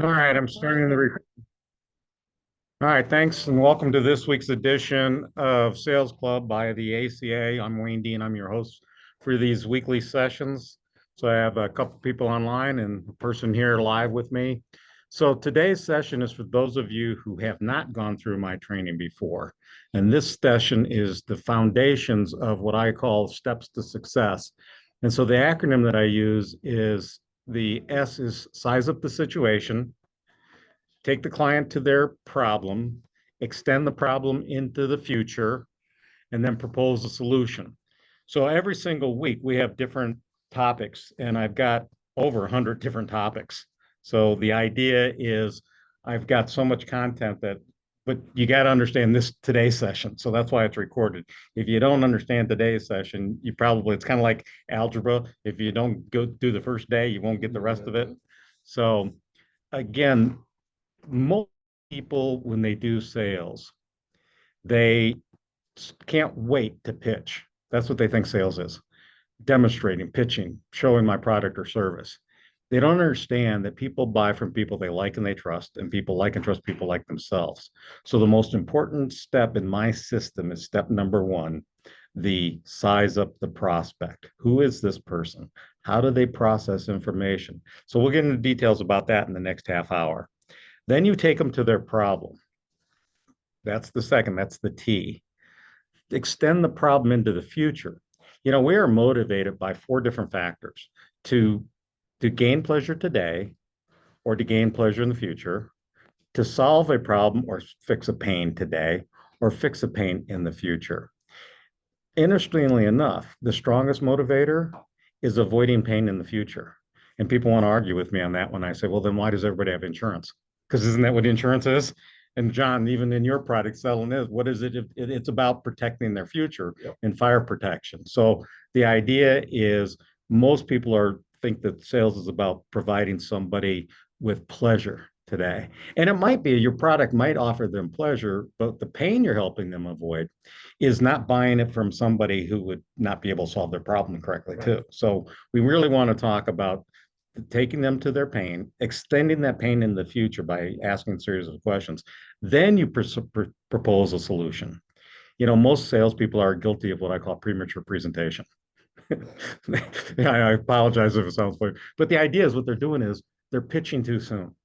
All right, I'm starting the. All right, thanks and welcome to this week's edition of Sales Club by the ACA. I'm Wayne Dean. I'm your host for these weekly sessions. So I have a couple people online and a person here live with me. So today's session is for those of you who have not gone through my training before. And this session is the foundations of what I call steps to success. And so the acronym that I use is the S is size up the situation, take the client to their problem, extend the problem into the future, and then propose a solution. So every single week we have different topics, and I've got over 100 different topics. So the idea is I've got so much content that, but you got to understand this today's session. So that's why it's recorded. If you don't understand today's session, you probably, it's kind of like algebra. If you don't go do the first day, you won't get the rest of it. So again, most people, when they do sales, they can't wait to pitch. That's what they think sales is: demonstrating, pitching, showing my product or service. They don't understand that people buy from people they like and they trust, and people like and trust people like themselves. So the most important step in my system is step number one: the size up the prospect. Who is this person? How do they process information? So we'll get into details about that in the next half hour. Then you take them to their problem. That's the second, that's the T. Extend the problem into the future. We are motivated by four different factors: to gain pleasure today, or to gain pleasure in the future, to solve a problem or fix a pain today, or fix a pain in the future. Interestingly enough, the strongest motivator is avoiding pain in the future. And people want to argue with me on that when I say, well, then why does everybody have insurance? Because isn't that what insurance is? And John, even in your product selling is, what is it? It's about protecting their future. Yep. And fire protection. So the idea is most people are think that sales is about providing somebody with pleasure today. And it might be your product might offer them pleasure, but the pain you're helping them avoid is not buying it from somebody who would not be able to solve their problem correctly, right, too. So we really want to talk about taking them to their pain, extending that pain in the future by asking a series of questions. Then you propose a solution. Most salespeople are guilty of what I call premature presentation. I apologize if it sounds funny, but the idea is what they're doing is they're pitching too soon.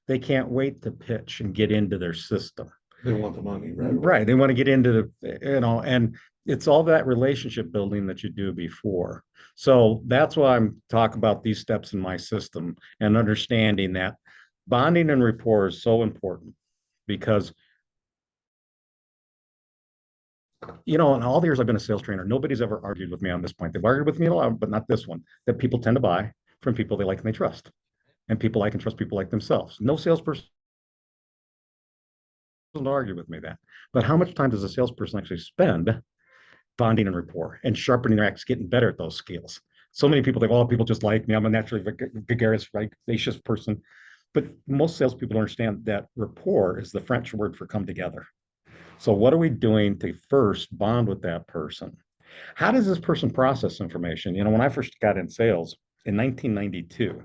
They can't wait to pitch and get into their system. They want the money, right? Right. They want to get into and it's all that relationship building that you do before. So that's why I'm talking about these steps in my system and understanding that bonding and rapport is so important because, in all the years I've been a sales trainer, nobody's ever argued with me on this point. They've argued with me a lot, but not this one, that people tend to buy from people they like and they trust. And people like and trust people like themselves. No salesperson will argue with me that. But how much time does a salesperson actually spend bonding and rapport and sharpening their axe, getting better at those skills? So many people think, oh, people just like me. I'm a naturally gregarious, vivacious person. But most salespeople don't understand that rapport is the French word for come together. So what are we doing to first bond with that person? How does this person process information? When I first got in sales in 1992,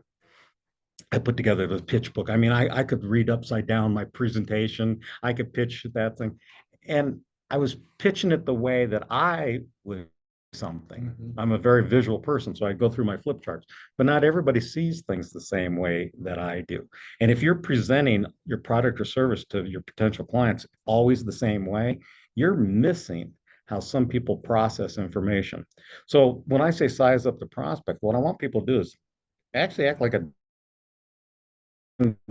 I put together the pitch book. I mean, I could read upside down my presentation. I could pitch that thing. And I was pitching it the way that I would something. Mm-hmm. I'm a very visual person, so I go through my flip charts. But not everybody sees things the same way that I do. And if you're presenting your product or service to your potential clients always the same way, you're missing how some people process information. So when I say size up the prospect, what I want people to do is actually act like a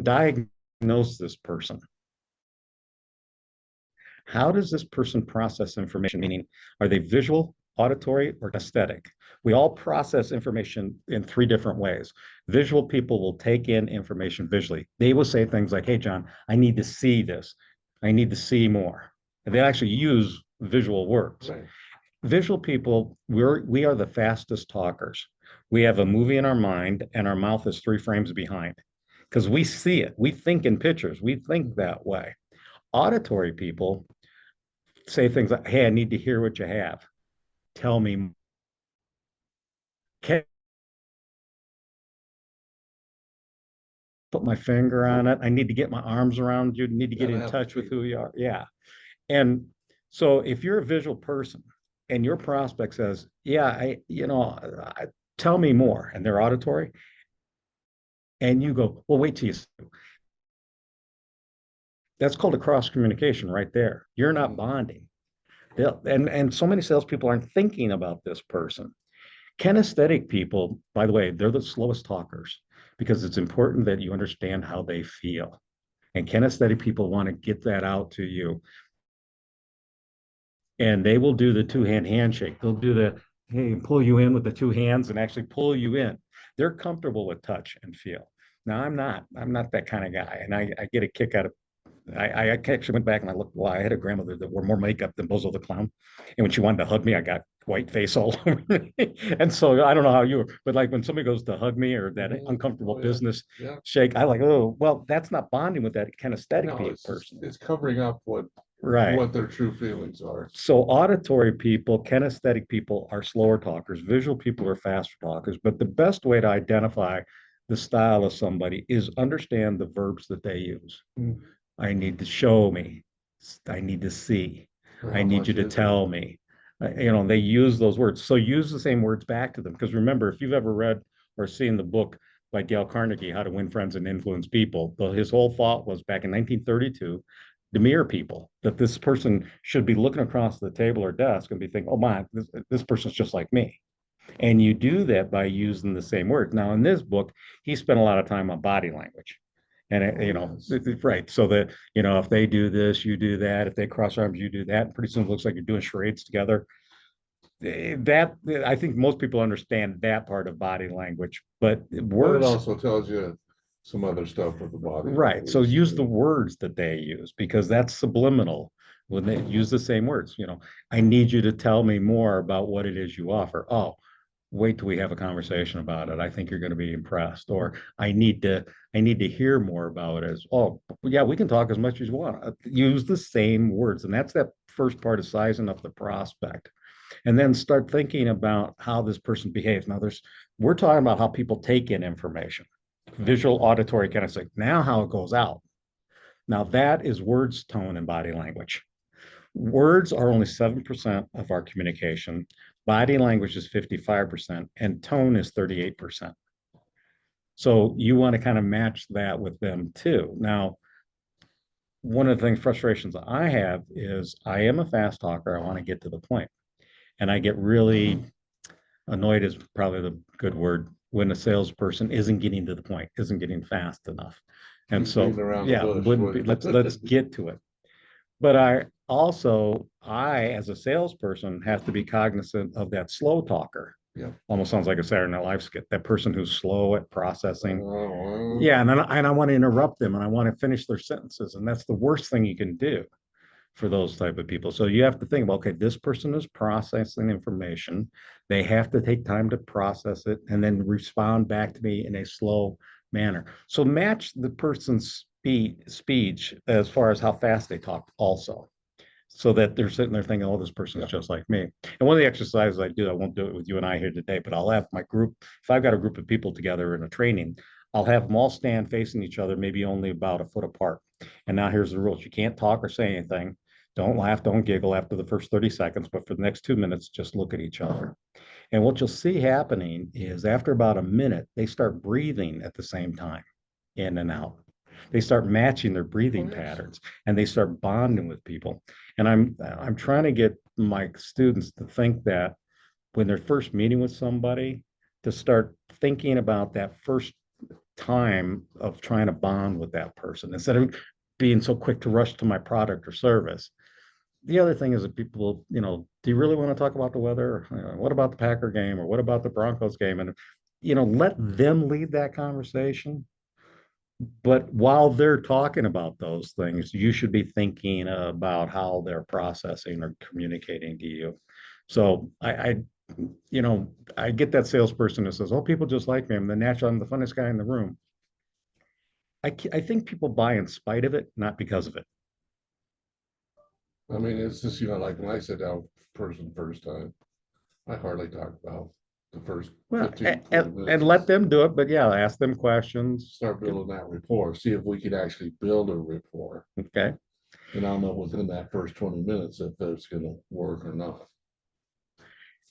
diagnose this person. How does this person process information? Meaning, are they visual, auditory, or aesthetic? We all process information in three different ways. Visual people will take in information visually. They will say things like, hey, John, I need to see this. I need to see more. And they actually use visual words. Right. Visual people, we are the fastest talkers. We have a movie in our mind, and our mouth is 3 frames behind because we see it. We think in pictures. We think that way. Auditory people say things like, hey, I need to hear what you have. Tell me. put my finger on it. I need to get my arms around you. Need to get in touch with who you are. Yeah. And so if you're a visual person and your prospect says, yeah, tell me more, and they're auditory, and you go, well, wait till you see. That's called a cross communication right there. You're not bonding. And so many salespeople aren't thinking about this person. Kinesthetic people, by the way, they're the slowest talkers because it's important that you understand how they feel. And kinesthetic people want to get that out to you. And they will do the two-hand handshake. They'll do the, hey, pull you in with the two hands and actually pull you in. They're comfortable with touch and feel. Now, I'm not. I'm not that kind of guy. And I get a kick out of I actually went back and I looked. Well, I had a grandmother that wore more makeup than Bozo the Clown, and when she wanted to hug me, I got white face all over me. And so I don't know how you were, but like when somebody goes to hug me or that uncomfortable business shake, I like, oh, well, that's not bonding with that kinesthetic person. It's covering up what their true feelings are. So auditory people, kinesthetic people are slower talkers. Visual people are faster talkers. But the best way to identify the style of somebody is understand the verbs that they use. I need to show me. I need to see. I need you to tell me. They use those words. So use the same words back to them. Because remember, if you've ever read or seen the book by Dale Carnegie, How to Win Friends and Influence People, his whole thought was back in 1932 to mirror people, that this person should be looking across the table or desk and be thinking, oh my, this person's just like me. And you do that by using the same words. Now, in this book, he spent a lot of time on body language. And right. So that, if they do this, you do that. If they cross arms, you do that. Pretty soon it looks like you're doing charades together. That I think most people understand that part of body language, but words. It also tells you some other stuff with the body. Right. So use the words that they use because that's subliminal when they use the same words. I need you to tell me more about what it is you offer. Oh, wait till we have a conversation about it. I think you're going to be impressed. Or I need to hear more about it. As oh yeah, we can talk as much as you want. Use the same words. And that's that first part of sizing up the prospect. And then start thinking about how this person behaves. Now we're talking about how people take in information, visual, auditory, kind of thing. Now how it goes out. Now that is words, tone, and body language. Words are only 7% of our communication. Body language is 55%, and tone is 38%. So you want to kind of match that with them too. Now, one of the frustrations I have is I am a fast talker. I want to get to the point. And I get really annoyed is probably the good word when a salesperson isn't getting to the point, isn't getting fast enough. And so, yeah, wouldn't be, let's get to it. But I, as a salesperson, have to be cognizant of that slow talker. Yeah. Almost sounds like a Saturday Night Live skit. That person who's slow at processing. Yeah, and I want to interrupt them and I want to finish their sentences. And that's the worst thing you can do for those type of people. So you have to think about, okay, this person is processing information. They have to take time to process it and then respond back to me in a slow manner. So match the person's speech as far as how fast they talk also. So that they're sitting there thinking, oh, this person is just like me. And one of the exercises I do, I won't do it with you and I here today, but I'll have my group, if I've got a group of people together in a training, I'll have them all stand facing each other, maybe only about a foot apart. And now here's the rules. You can't talk or say anything. Don't laugh, don't giggle after the first 30 seconds, but for the next 2 minutes, just look at each other. And what you'll see happening is after about a minute, they start breathing at the same time, in and out. They start matching their breathing patterns and they start bonding with people. And I'm trying to get my students to think that when they're first meeting with somebody, to start thinking about that first time of trying to bond with that person instead of being so quick to rush to my product or service. The other thing is that people, do you really want to talk about the weather? What about the Packer game or what about the Broncos game? And, let them lead that conversation. But while they're talking about those things, you should be thinking about how they're processing or communicating to you. So I get that salesperson that says, "Oh, people just like me. I'm the funniest guy in the room." I think people buy in spite of it, not because of it. I mean, it's just, like when I sit down person first time, I hardly talk about the first Well, 15, 20 minutes. and let them do it, but yeah, ask them questions. Start building that rapport, see if we could actually build a rapport. Okay. And I'll know within that first 20 minutes if that's gonna work or not.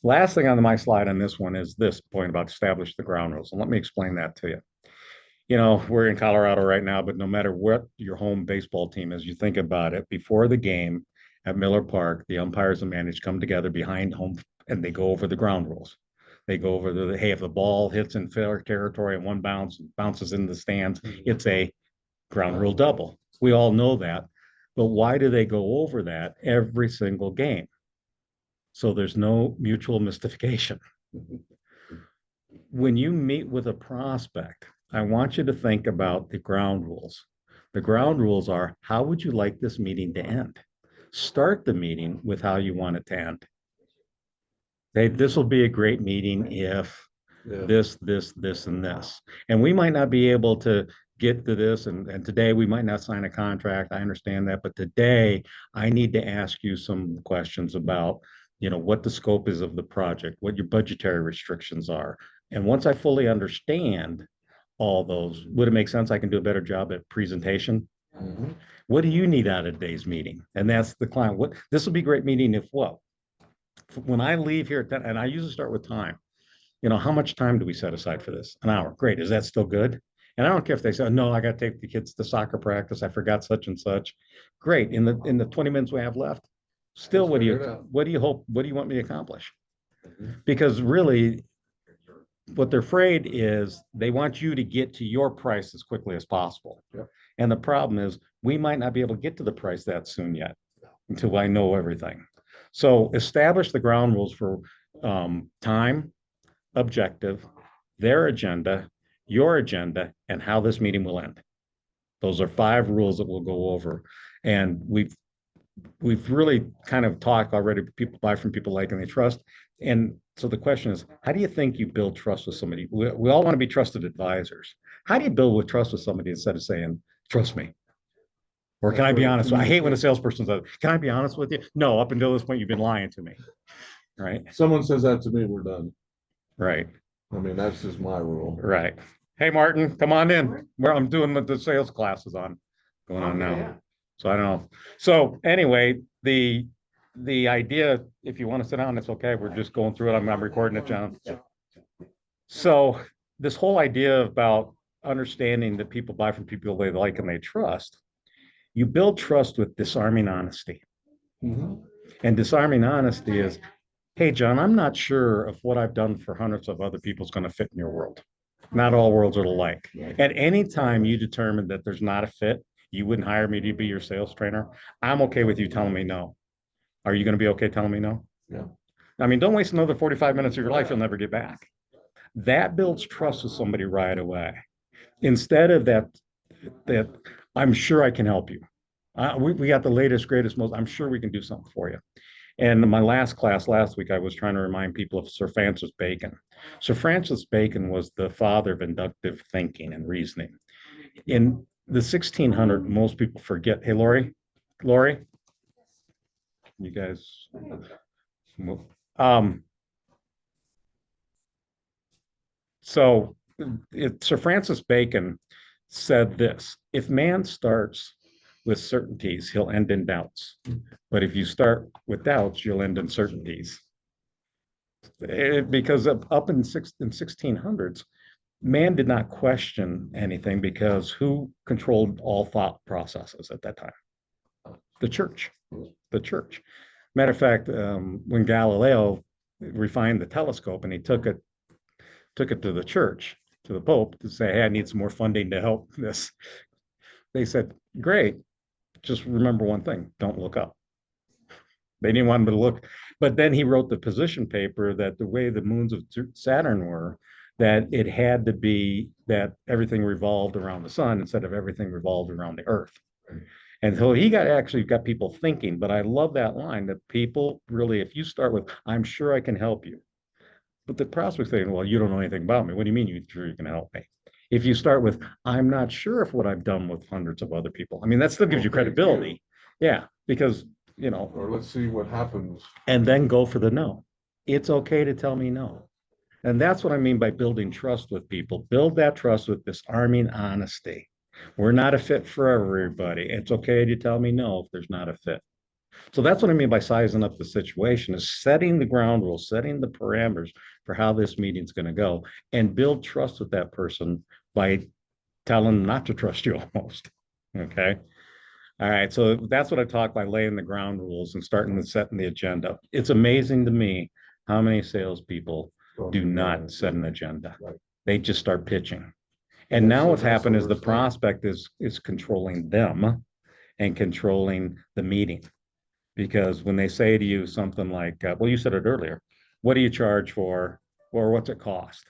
Last thing on my slide on this one is this point about establish the ground rules. And let me explain that to you. You know, we're in Colorado right now, but no matter what your home baseball team is, you think about it before the game at Miller Park, the umpires and managers come together behind home and they go over the ground rules. They go over hey, if the ball hits in fair territory and one bounces in the stands, it's a ground rule double. We all know that. But why do they go over that every single game? So there's no mutual mystification. When you meet with a prospect, I want you to think about the ground rules. The ground rules are, how would you like this meeting to end? Start the meeting with how you want it to end. Hey, this will be a great meeting if this, and this. And we might not be able to get to this, and today we might not sign a contract. I understand that, but today I need to ask you some questions about, you know, what the scope is of the project, what your budgetary restrictions are. And once I fully understand all those, would it make sense I can do a better job at presentation? Mhm. What do you need out of today's meeting? And that's the client. What this will be a great meeting if what? When I leave here at 10, and I usually start with time, you know, how much time do we set aside for this? An hour. Great. Is that still good? And I don't care if they say, no, I got to take the kids to soccer practice. I forgot such and such. Great. In the 20 minutes we have left, still, what do you hope? What do you want me to accomplish? Because really, what they're afraid is they want you to get to your price as quickly as possible. Yep. And the problem is we might not be able to get to the price that soon yet until I know everything. So establish the ground rules for time, objective, their agenda, your agenda, and how this meeting will end. Those are 5 rules that we'll go over. And we've really kind of talked already, people buy from people like and they trust. And so the question is, how do you think you build trust with somebody? We all want to be trusted advisors. How do you build with trust with somebody instead of saying, trust me? Or can I be honest? I hate when a salesperson says, can I be honest with you? No, up until this point, you've been lying to me. Right. Someone says that to me, we're done. Right. I mean, that's just my rule. Right. Hey, Martin, come on in. Where I'm doing what the sales class is on going on now. Yeah. So I don't know. So anyway, the idea, if you want to sit down, it's okay. We're just going through it. I'm recording it, John. So this whole idea about understanding that people buy from people they like and they trust, you build trust with disarming honesty. Mm-hmm. And disarming honesty is, hey, John, I'm not sure if what I've done for hundreds of other people is going to fit in your world. Not all worlds are alike. At any time you determine that there's not a fit, you wouldn't hire me to be your sales trainer. I'm okay with you telling me no. Are you going to be okay telling me no? Yeah. I mean, don't waste another 45 minutes of your life you'll never get back. That builds trust with somebody right away. Instead of that I'm sure I can help you. We got the latest, greatest, most, I'm sure we can do something for you. And in my last class last week, I was trying to remind people of Sir Francis Bacon. Sir Francis Bacon was the father of inductive thinking and reasoning. In the 1600s, most people forget. Hey, Lori, you guys. So Sir Francis Bacon said this: if man starts with certainties, he'll end in doubts. But if you start with doubts, you'll end in certainties. Because up in 1600s, man did not question anything because who controlled all thought processes at that time? The church. The church. Matter of fact, when Galileo refined the telescope and he took it to the church, to the Pope, to say, hey, I need some more funding to help this. They said, great. Just remember one thing, don't look up. They didn't want him to look. But then he wrote the position paper that the way the moons of Saturn were, that it had to be that everything revolved around the sun instead of everything revolved around the earth. And so he actually got people thinking. But I love that line that people really, if you start with, I'm sure I can help you. But the prospect's saying, well, you don't know anything about me. What do you mean you're sure you can help me? If you start with, I'm not sure if what I've done with hundreds of other people, I mean, that still gives you credibility. Yeah, because, you know. Or let's see what happens. And then go for the no. It's okay to tell me no. And that's what I mean by building trust with people. Build that trust with disarming honesty. We're not a fit for everybody. It's okay to tell me no if there's not a fit. So that's what I mean by sizing up the situation, is setting the ground rules, setting the parameters for how this meeting's going to go, and build trust with that person by telling them not to trust you almost. Okay. All right. So that's what I talk by laying the ground rules and starting with setting the agenda. It's amazing to me how many salespeople do not set an agenda. Right. They just start pitching. And now what's happened is the prospect is controlling them and controlling the meeting. Because when they say to you something like, well, you said it earlier, what do you charge for, or what's it cost?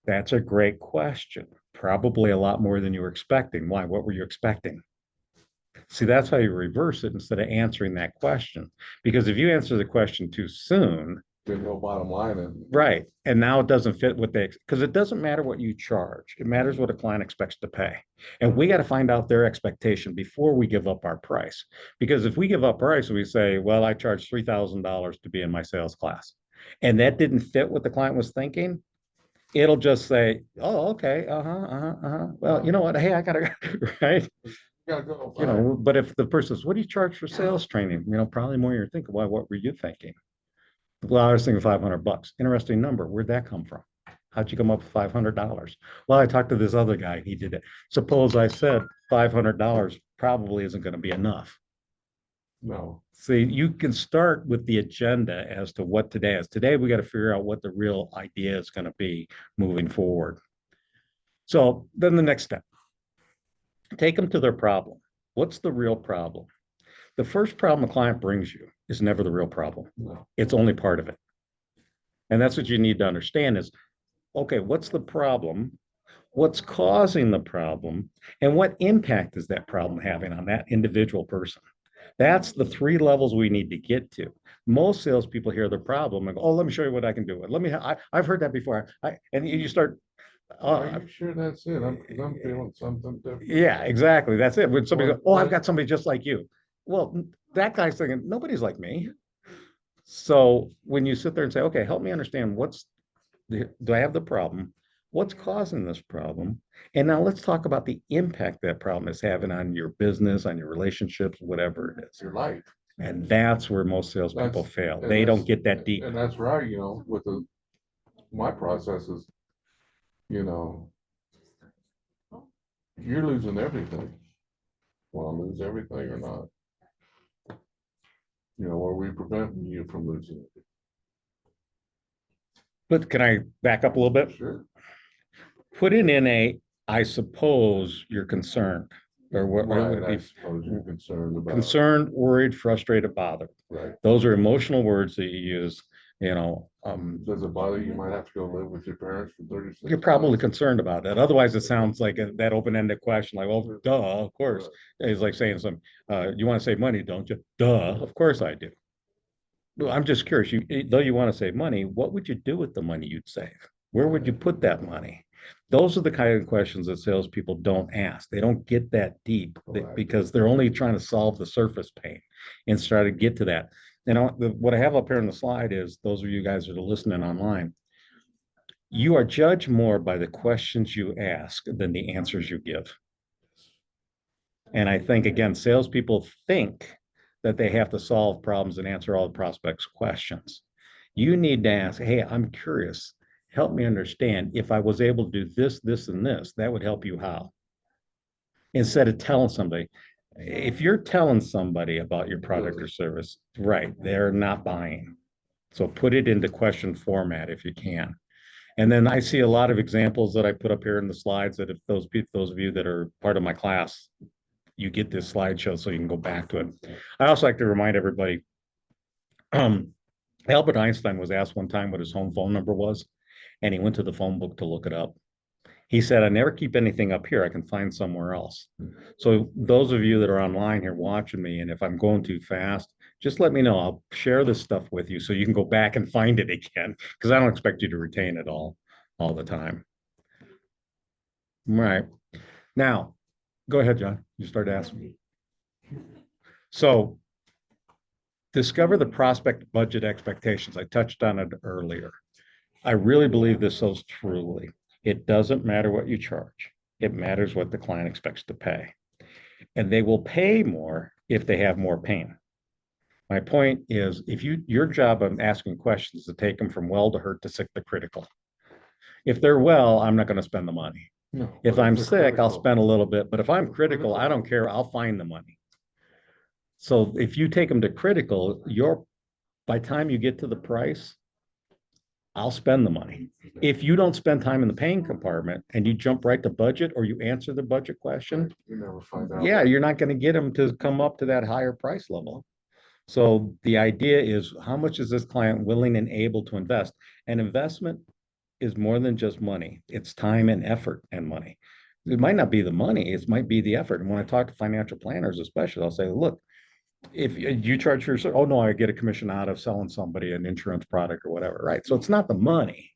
That's a great question. Probably a lot more than you were expecting. Why? What were you expecting? See, that's how you reverse it instead of answering that question. Because if you answer the question too soon, There's no bottom line in. right, and now it doesn't fit what they, because it doesn't matter what you charge. It matters what a client expects to pay. And we got to find out their expectation before we give up our price. Because if we give up price and we say, well, I charge $3,000 to be in my sales class, and that didn't fit what the client was thinking, it'll just say, oh, okay, well, you know what, hey, I gotta, right? Gotta go. You know, but if the person says, what do you charge for sales training? You know, probably more you're thinking, why, what were you thinking? Well, I was thinking $500. Interesting number. Where'd that come from? How'd you come up with $500? Well, I talked to this other guy. He did it. Suppose I said $500 probably isn't going to be enough. No. See, you can start with the agenda as to what today is. Today, we got to figure out what the real idea is going to be moving forward. So then the next step, take them to their problem. What's the real problem? The first problem a client brings you is never the real problem. No. It's only part of it. And that's what you need to understand is, okay, what's the problem? What's causing the problem? And what impact is that problem having on that individual person? That's the three levels we need to get to. Most salespeople hear the problem and go, oh, let me show you what I can do. Let me, I've heard that before. And you start, Are you sure that's it? I'm feeling something different. yeah, exactly. That's it. When somebody goes, oh, I've got somebody just like you. Well, that guy's thinking, nobody's like me. So when you sit there and say, okay, help me understand do I have the problem? What's causing this problem? And now let's talk about the impact that problem is having on your business, on your relationships, whatever it is. Your life. And that's where most salespeople fail. They don't get that deep. And that's right, with my process is, you're losing everything. Want to lose everything or not? Are we preventing you from losing it? But can I back up a little bit? Sure. Put it in I suppose you're concerned, or what would I be suppose you're concerned about. concerned, worried, frustrated, bothered. Right. Those are emotional words that you use, Does it bother you? You might have to go live with your parents for 36 you're probably months? concerned about that. Otherwise, it sounds like that open-ended question, like, well, duh, of course. It's like saying you want to save money, don't you? Duh, of course I do. Well, I'm just curious, though you want to save money, what would you do with the money you'd save? Where would you put that money? Those are the kind of questions that salespeople don't ask. They don't get that deep because they're only trying to solve the surface pain and try to get to that. What I have up here on the slide is, those of you guys that are listening online, you are judged more by the questions you ask than the answers you give. And I think, again, salespeople think that they have to solve problems and answer all the prospects' questions. You need to ask, hey, I'm curious. Help me understand, if I was able to do this, this, and this, that would help you how? Instead of telling somebody, if you're telling somebody about your product or service, right, they're not buying. So put it into question format if you can. And then I see a lot of examples that I put up here in the slides that if those of you that are part of my class, you get this slideshow so you can go back to it. I also like to remind everybody, Albert Einstein was asked one time what his home phone number was, and he went to the phone book to look it up. He said, I never keep anything up here. I can find somewhere else. So those of you that are online here watching me, and if I'm going too fast, just let me know. I'll share this stuff with you so you can go back and find it again, because I don't expect you to retain it all the time. All right. Now, go ahead, John. You start asking me. So discover the prospect budget expectations. I touched on it earlier. I really believe this so truly. It doesn't matter what you charge. It matters what the client expects to pay. And they will pay more if they have more pain. My point is, if your job of asking questions to take them from well to hurt to sick to critical. If they're well, I'm not going to spend the money. No, If but I'm they're sick, I'll critical. spend a little bit. But if I'm critical, I don't care. I'll find the money. So if you take them to critical, by the time you get to the price, I'll spend the money. If you don't spend time in the pain compartment and you jump right to budget or you answer the budget question, You never find out. yeah, you're not going to get them to come up to that higher price level. So the idea is, how much is this client willing and able to invest? And investment is more than just money. It's time and effort and money. It might not be the money, it might be the effort. And when I talk to financial planners, especially, I'll say, look, if you charge for, oh no, I get a commission out of selling somebody an insurance product or whatever, right? So it's not the money,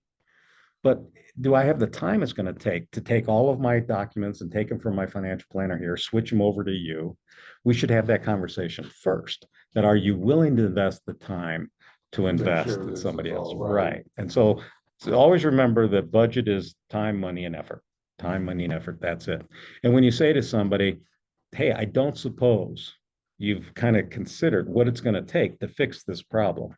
but do I have the time it's going to take all of my documents and take them from my financial planner here, switch them over to you? We should have that conversation first. That, are you willing to invest the time to invest in somebody else? Right. And so always remember that budget is time, money, and effort. Time, money, and effort. That's it. And when you say to somebody, hey, I don't suppose you've kind of considered what it's going to take to fix this problem.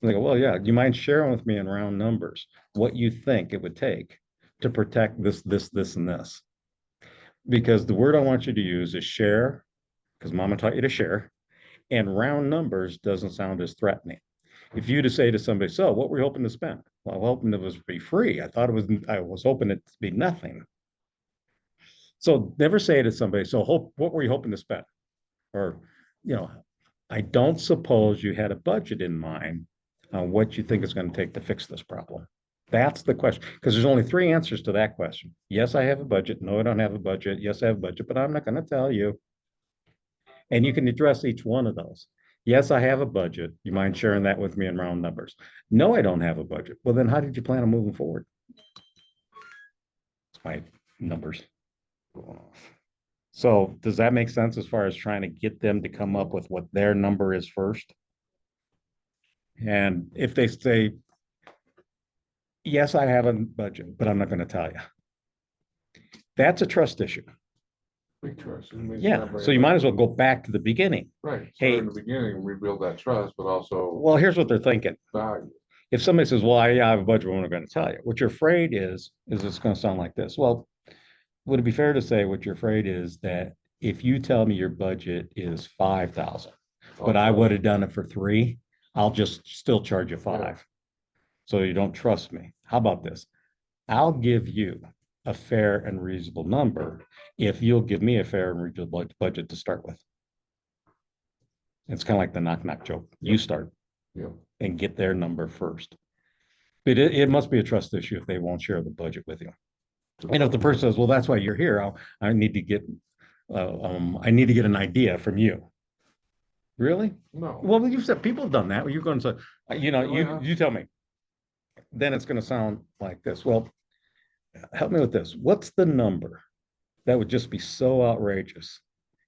They go, well, yeah, do you mind sharing with me in round numbers what you think it would take to protect this, and this? Because the word I want you to use is share, because mama taught you to share, and round numbers doesn't sound as threatening. If you to say to somebody, so what were you hoping to spend? Well, I was hoping it was be free. I was hoping it to be nothing. So never say to somebody, so what were you hoping to spend? Or, you know, I don't suppose you had a budget in mind on what you think is going to take to fix this problem. That's the question, because there's only three answers to that question. Yes, I have a budget. No, I don't have a budget. Yes, I have a budget, but I'm not going to tell you. And you can address each one of those. Yes, I have a budget. You mind sharing that with me in round numbers? No, I don't have a budget. Well, then how did you plan on moving forward? It's my numbers. So does that make sense as far as trying to get them to come up with what their number is first? And if they say, yes, I have a budget, but I'm not going to tell you, that's a trust issue. Big trust. Yeah. So you might as well go back to the beginning. Right. Hey, in the beginning, rebuild that trust, but also well, here's what they're thinking. value. If somebody says, well, I have a budget, but I'm not going to tell you, what you're afraid is it's going to sound like this. Well, would it be fair to say what you're afraid is that if you tell me your budget is 5,000, but I would have done it for 3, I'll just still charge you 5. Yeah. So you don't trust me. How about this? I'll give you a fair and reasonable number if you'll give me a fair and reasonable budget to start with. It's kind of like the knock knock joke. You start and get their number first. But it must be a trust issue if they won't share the budget with you. And if the person says, well, that's why you're here, I need to get an idea from you. Really? No. Well, you've said people have done that. You're going to say, you tell me. Then it's going to sound like this. Well, help me with this. What's the number that would just be so outrageous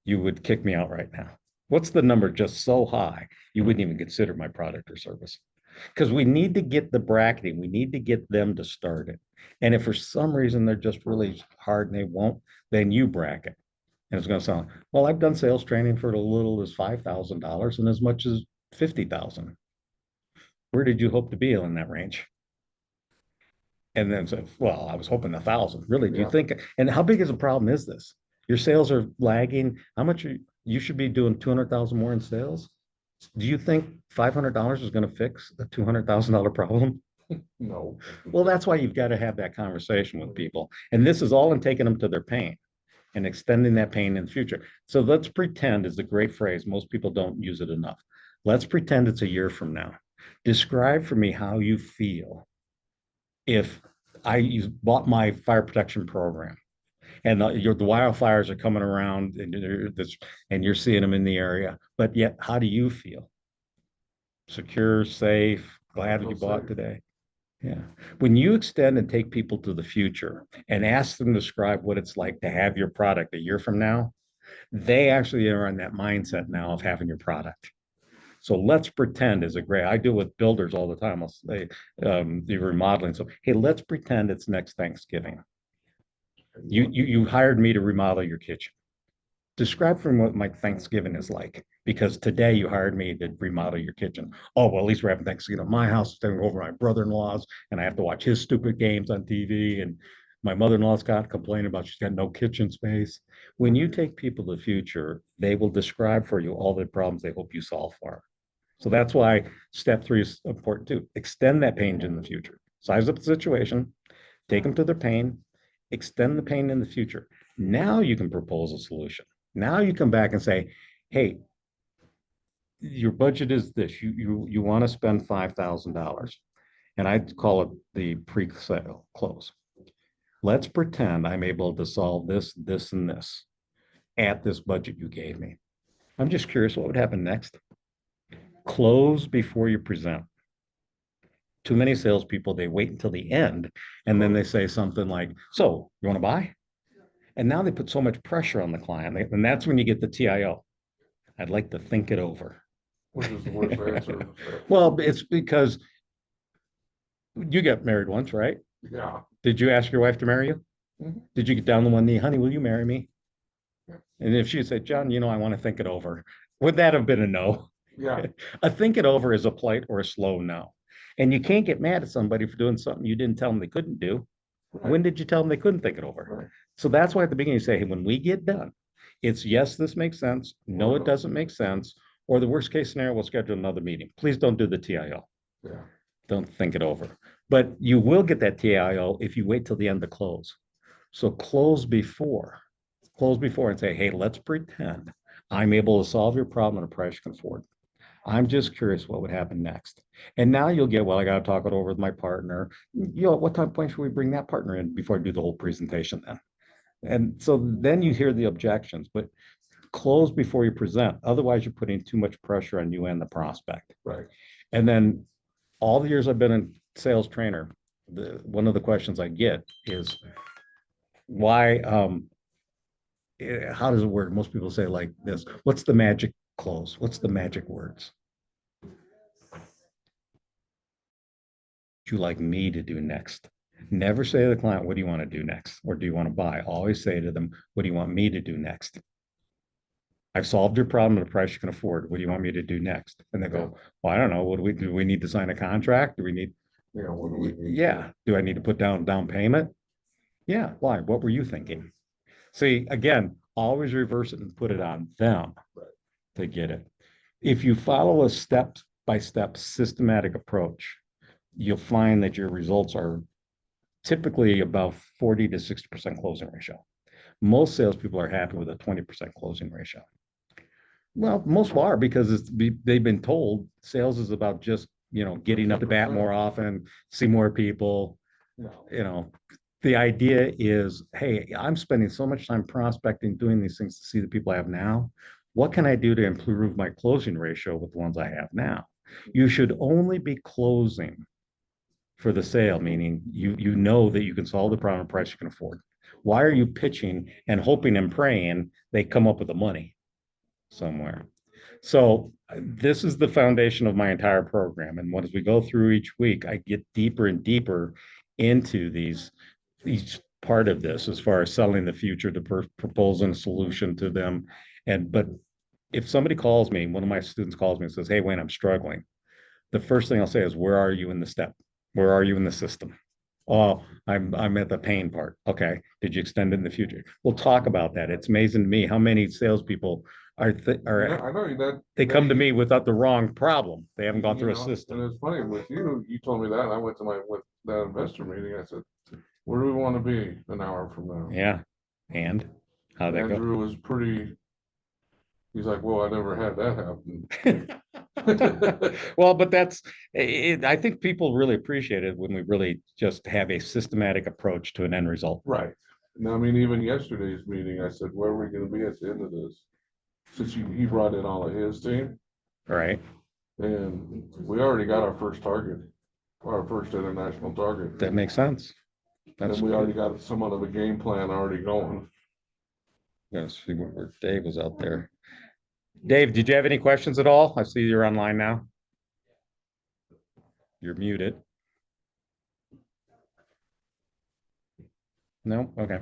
you would kick me out right now? What's the number just so high you wouldn't even consider my product or service? Because we need to get the bracketing. We need to get them to start it. And if for some reason they're just really hard and they won't, then you bracket. And it's going to sound, well, I've done sales training for as little as $5,000 and as much as 50,000. Where did you hope to be in that range? And then say, well, I was hoping 1,000. Really? Do you think? And how big is a problem is this? Your sales are lagging. How much you should be doing 200,000 more in sales? Do you think $500 is going to fix a $200,000 problem? No. Well, that's why you've got to have that conversation with people. And this is all in taking them to their pain and extending that pain in the future. So let's pretend is a great phrase. Most people don't use it enough. Let's pretend it's a year from now. Describe for me how you feel if you bought my fire protection program and the wildfires are coming around and you're seeing them in the area, but yet how do you feel? Secure, safe, glad that you bought today? Yeah. When you extend and take people to the future and ask them to describe what it's like to have your product a year from now, they actually are in that mindset now of having your product. So let's pretend is a great, I do with builders all the time. I'll say, the remodeling. So, hey, let's pretend it's next Thanksgiving. You hired me to remodel your kitchen. Describe for me what my Thanksgiving is like, because today you hired me to remodel your kitchen. Oh, well, at least we're having Thanksgiving at my house, staying over my brother-in-law's, and I have to watch his stupid games on TV. And my mother-in-law's got complaining about she's got no kitchen space. When you take people to the future, they will describe for you all the problems they hope you solve for. So that's why step three is important too. Extend that pain in the future. Size up the situation, take them to their pain, extend the pain in the future. Now you can propose a solution. Now you come back and say, hey, your budget is this. You want to spend $5,000. And I'd call it the pre-sale close. Let's pretend I'm able to solve this, this, and this at this budget you gave me. I'm just curious what would happen next. Close before you present. Too many salespeople, they wait until the end and then they say something like, so you want to buy? And now they put so much pressure on the client. And that's when you get the TIO. I'd like to think it over. Which is the worst answer. Well, it's because you got married once, right? Yeah. Did you ask your wife to marry you? Mhm. Did you get down on one knee, honey, will you marry me? Yeah. And if she said, John, I want to think it over, would that have been a no? Yeah. A think it over is a polite or a slow no. And you can't get mad at somebody for doing something you didn't tell them they couldn't do. Right. When did you tell them they couldn't think it over? Right. So that's why at the beginning you say, hey, when we get done, it's yes, this makes sense. No, it doesn't make sense. Or the worst case scenario, we'll schedule another meeting. Please don't do the TIO. Yeah. Don't think it over. But you will get that TIO if you wait till the end to close. So close before and say, hey, let's pretend I'm able to solve your problem at a price you can afford. I'm just curious what would happen next. And now you'll get, well, I got to talk it over with my partner. What time point should we bring that partner in before I do the whole presentation then? And so then you hear the objections, but close before you present. Otherwise, you're putting too much pressure on you and the prospect. Right. And then all the years I've been a sales trainer, one of the questions I get is why, how does it work? Most people say like this, what's the magic close? What's the magic words? You like me to do next? Never say to the client, what do you want to do next? Or do you want to buy? Always say to them, what do you want me to do next? I've solved your problem at a price you can afford. What do you want me to do next? And they go, well, I don't know. What do we need to sign a contract? Do we need, What do we need? yeah. Do I need to put down payment? Yeah. Why? What were you thinking? See, again, always reverse it and put it on them to get it. If you follow a step by step systematic approach, you'll find that your results are typically about 40 to 60% closing ratio. Most salespeople are happy with a 20% closing ratio. Well, most are because they've been told sales is about just, getting up to bat more often, see more people. The idea is, hey, I'm spending so much time prospecting, doing these things to see the people I have now. What can I do to improve my closing ratio with the ones I have now? You should only be closing for the sale, meaning you know that you can solve the problem at a price you can afford. Why are you pitching and hoping and praying they come up with the money somewhere? So this is the foundation of my entire program. And as we go through each week, I get deeper and deeper into each part of this as far as selling the future to proposing a solution to them. But if somebody calls me, one of my students calls me and says, hey, Wayne, I'm struggling. The first thing I'll say is, where are you in the step? Where are you in the system? Oh, I'm at the pain part. Okay. Did you extend it in the future? We'll talk about that. It's amazing to me how many salespeople are I know that they come to me without the wrong problem. They haven't gone through a And system. it's funny with you. You told me that, and I went to that investor meeting. I said, "Where do we want to be an hour from now?" Yeah. And how'd that go? Andrew was pretty. He's like, "Well, I never had that happen." Well, but that's it. I think people really appreciate it when we really just have a systematic approach to an end result. Right. Now, I mean, even yesterday's meeting, I said, "Where are we going to be at the end of this?" Since he brought in all of his team, Right. and we already got our first target, our first international target. That makes sense. And we already got somewhat of a game plan already going. Let's see where Dave was out there. Dave, did you have any questions at all? I see you're online now. You're muted. No? Okay.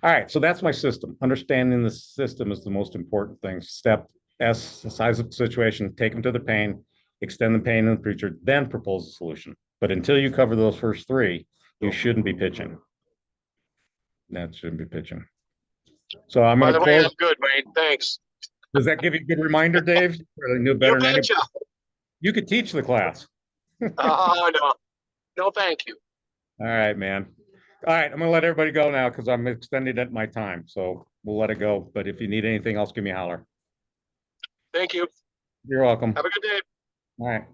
All right, so that's my system. Understanding the system is the most important thing. Step S, the size of the situation, take them to the pain, extend the pain in the future, then propose a solution. But until you cover those first three, you shouldn't be pitching. That shouldn't be pitching. So I'm By going the to way, close. I'm good, Wayne. Thanks. Does that give you a good reminder, Dave? Really knew You better than anybody. betcha. You could teach the class. Oh, no. No, thank you. All right, man. All right, I'm going to let everybody go now because I'm extending at my time. So we'll let it go. But if you need anything else, give me a holler. Thank you. You're welcome. Have a good day. All right.